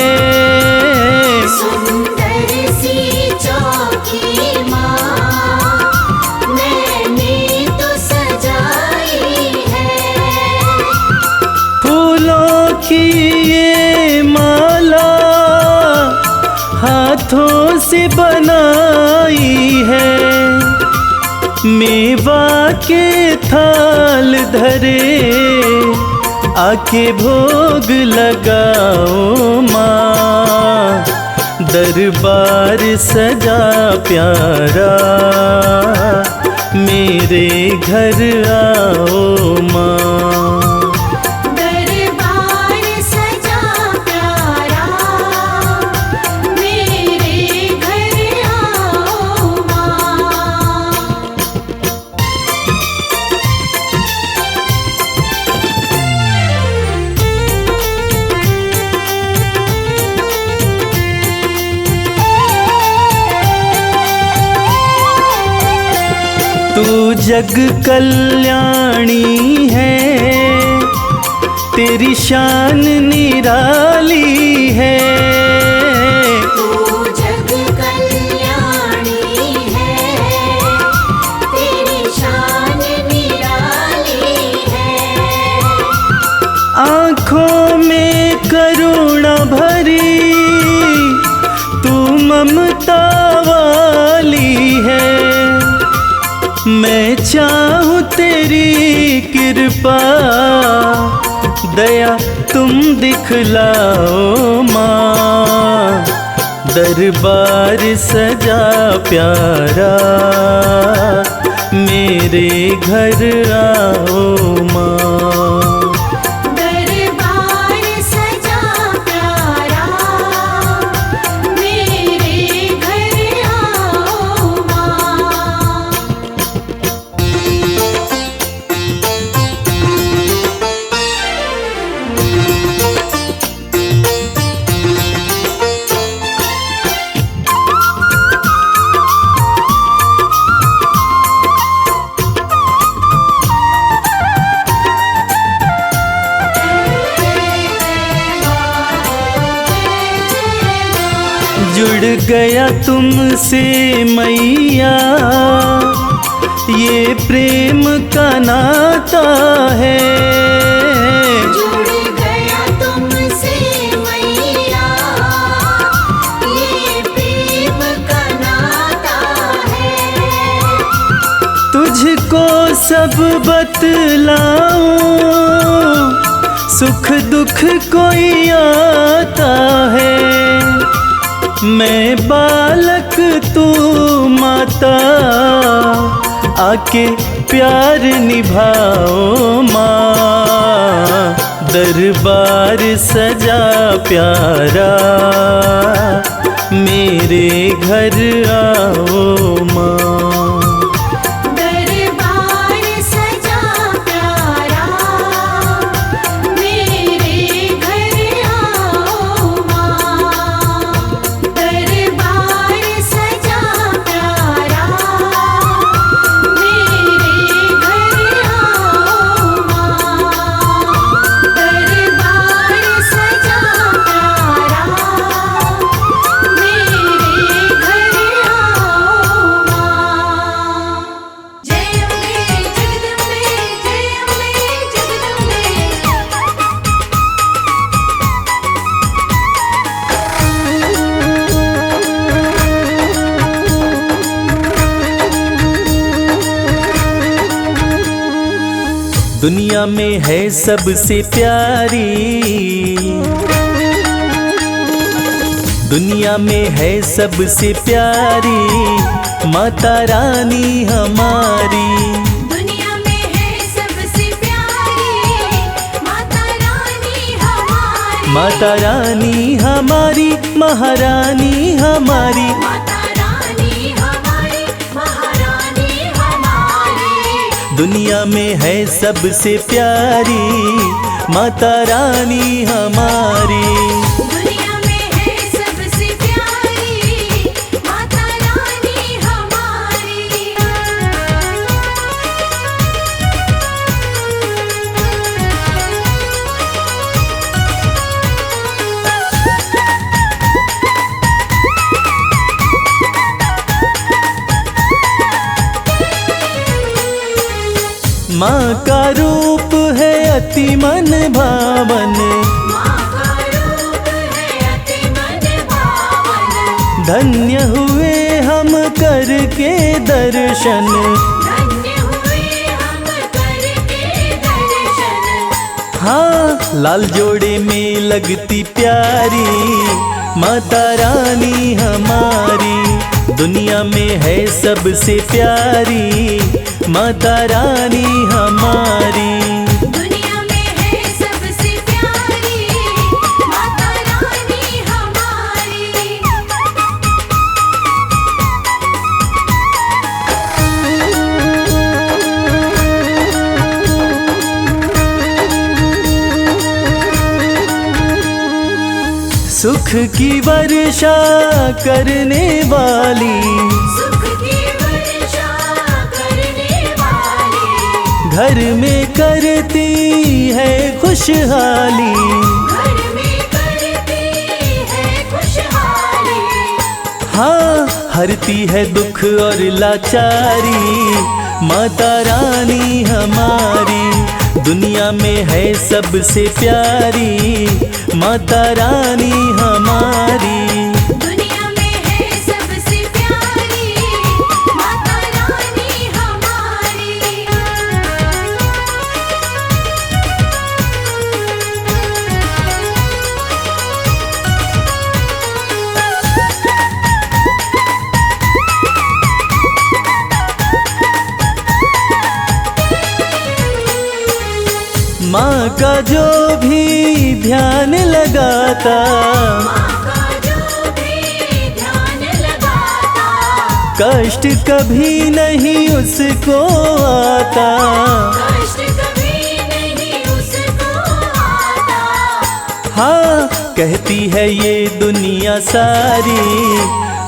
सुंदर सी चौकी माँ, मैंने तो सजाई है। फूलों की ये माला हाथों से बनाई है। मेवा के थाल धरे, आके भोग लगाओ माँ। दरबार सजा प्यारा, मेरे घर आओ माँ। दरबार सजा प्यारा, मेरे घर आओ माँ। तू जग कल्याणी है, तेरी शान निराली है। तू जग कल्याणी है, तेरी शान निराली है। आँखों में करुणा भरी, तू ममता वाली है। मैं चाहूँ तेरी कृपा, दया तुम दिखलाओ माँ। दरबार सजा प्यारा, मेरे घर आओ माँ। दरबार सजा प्यारा, मेरे घर आओ माँ। जुड़ गया तुमसे मैया, ये प्रेम का नाता है। जुड़ गया तुमसे मैया, ये प्रेम का नाता है। तुझको सब बतलाऊं, सुख दुख कोई आता है। मैं बालक तू माता, आके प्यार निभाओ माँ। दरबार सजा प्यारा, मेरे घर आओ माँ। दरबार सजा प्यारा, मेरे घर आओ माँ। दरबार सजा प्यारा, मेरे दुनिया में है सबसे प्यारी, दुनिया में है सबसे प्यारी माता रानी हमारी। दुनिया में है सबसे प्यारी माता रानी हमारी। माता रानी हमारी महारानी हमारी। माता रानी हमारी महारानी हमारी। दुनिया में है सबसे प्यारी माता रानी हमारी। दुनिया में है सबसे प्यारी माता रानी हमारी। माँ का रूप है अति मन भावन, माँ का रूप है अति मन भावन। धन्य हुए हम करके दर्शन। धन्य हुए हम करके दर्शन। हाँ लाल जोड़े में लगती प्यारी माता रानी हमारी। दुनिया में है सबसे प्यारी माता रानी हमारी। दुनिया में है सबसे प्यारी माता रानी हमारी। सुख की वर्षा करने वाली, सुख की वर्षा करने वाली। घर में करती है खुशहाली। घर में करती है खुशहाली। हाँ हरती है दुख और लाचारी माता रानी हमारी। दुनिया में है सबसे प्यारी माता रानी हमारी। दुनिया में है सबसे प्यारी माता रानी हमारी। माँ का जो भी ध्यान लगाता, माँ का जो भी ध्यान लगाता। कष्ट कभी नहीं उसको आता। कष्ट कभी नहीं उसको आता। हाँ कहती है ये दुनिया सारी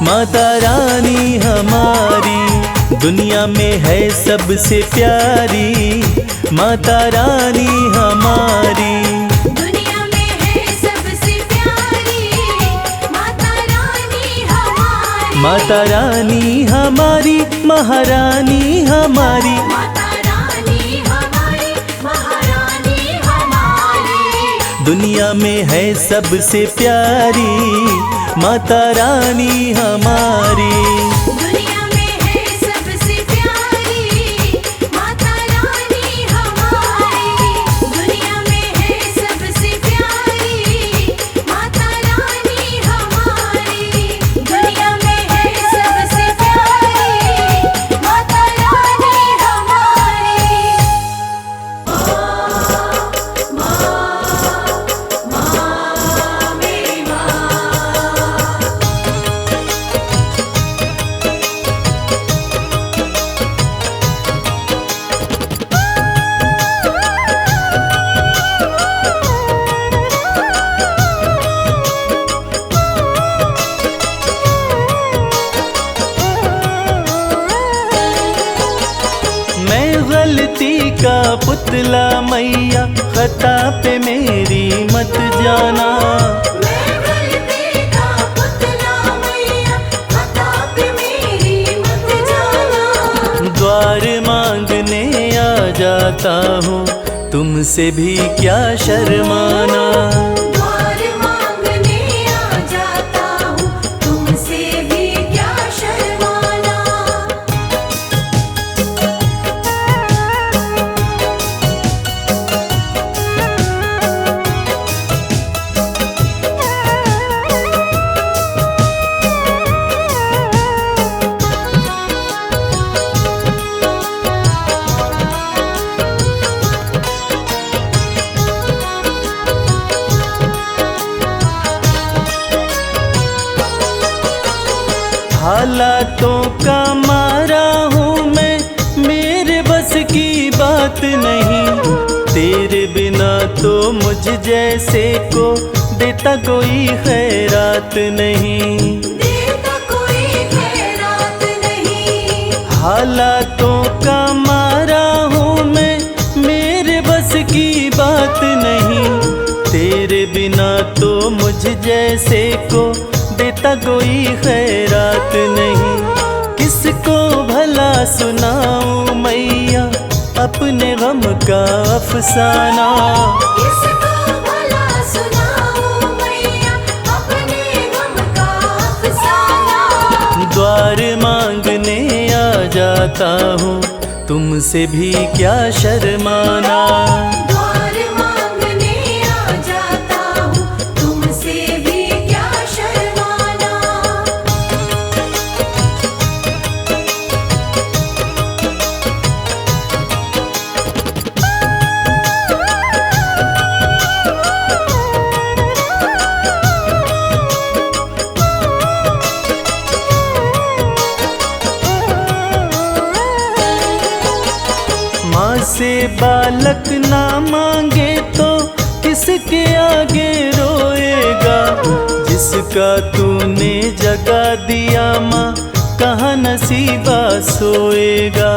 माता रानी हमारी। दुनिया में है सबसे प्यारी माता रानी हमारी। दुनिया में है सबसे प्यारी माता रानी हमारी। माता रानी हमारी महारानी हमारी। माता रानी हमारी महारानी हमारी। दुनिया में है सबसे प्यारी माता रानी हमारी। दुनिया में है सबसे प्यारी माता रानी हमारी। दुनिया में है सबसे प्यारी माता रानी हमारी। दुनिया में है सबसे प्यारी माता रानी हमारी। माँ मेरी माँ। मैं गलती का पुतला मैया, खता पे मेरी मत जाना। मैं गलती का पुतला मैया, खता पे मेरी मत जाना। द्वार मांगने आ जाता हूँ, तुमसे भी क्या शर्माना। द्वार मांगने आ जाता हूँ, तुमसे भी क्या शर्माना। हालातों का मारा हूँ मैं, मेरे बस की बात नहीं। तेरे बिना तो मुझ जैसे को देता कोई खैरात नहीं। देता कोई खैरात नहीं। हालातों का मारा हूँ मैं, मेरे बस की बात नहीं। तेरे बिना तो मुझ जैसे को देता कोई खैरात नहीं। किसको भला सुनाऊं मैया अपने गम का अफसाना। किसको भला सुनाऊं मैया अपने गम का अफसाना। द्वार मांगने आ जाता हूँ, तुमसे भी क्या शर्माना। द्वार मांगने आ जाता हूँ, तुमसे भी क्या शर्माना। माँ से बालक ना मांगे तो किसके आगे रोएगा। जिसका तूने जगा दिया माँ, कहाँ नसीबा सोएगा।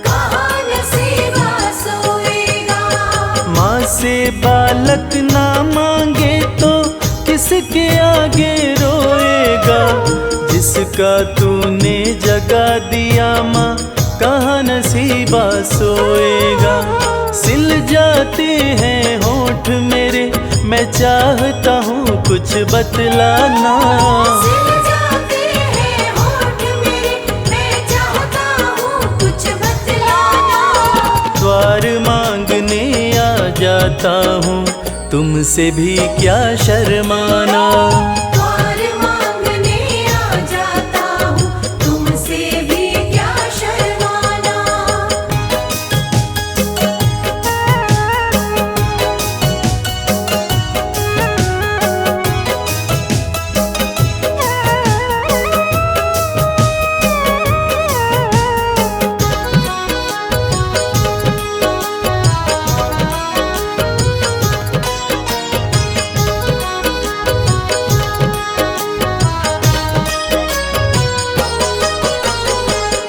कहाँ नसीबा सोएगा। माँ से बालक ना मांगे तो किसके आगे रोएगा। जिसका तूने जगा दिया माँ, कहाँ नसीबा सोएगा। सिल जाते हैं होठ मेरे, मैं चाहता हूँ कुछ बतलाना। सिल जाते हैं होठ मेरे, मैं चाहता हूँ कुछ बतलाना। द्वार मांगने आ जाता हूँ, तुमसे भी क्या शर्माना। द्वार मांगने आ जाता हूँ, तुमसे भी क्या शर्माना।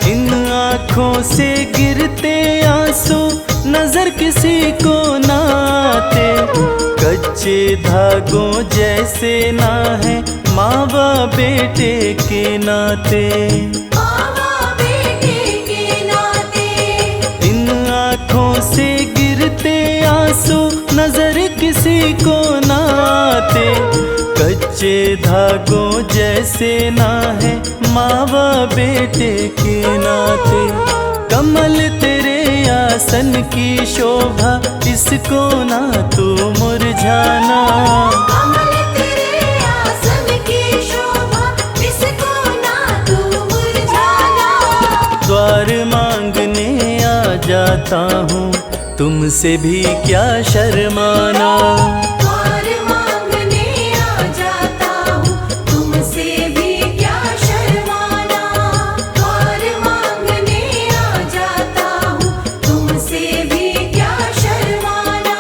इन आँखों से गिरते आंसू नजर किसी को ना आते। कच्चे धागों जैसे ना है माँ बाप बेटे के नाते। मावा बेटे के नाते। इन आँखों से गिरते आंसू नजर किसी को ना आते। कच्चे धागों जैसे ना है माँ बाप बेटे के नाते। कमल तेरे आसन की शोभा, इसको ना तू मुरझाना। कमल तेरे आसन की शोभा, इसको ना तू मुरझाना। द्वार मांगने आ जाता हूँ, तुमसे भी क्या शर्माना। द्वार मांगने आ जाता हूँ, तुमसे भी क्या शर्माना। द्वार मांगने आ जाता हूँ, तुमसे भी क्या शर्माना।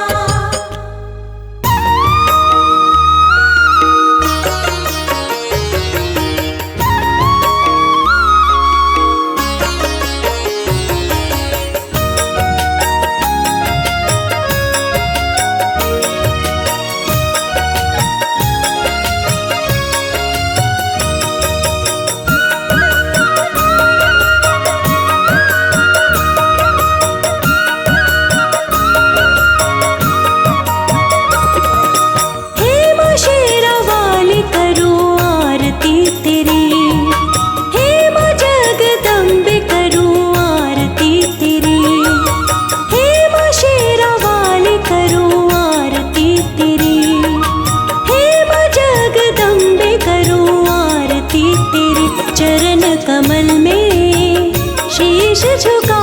चरण कमल में शीश झुका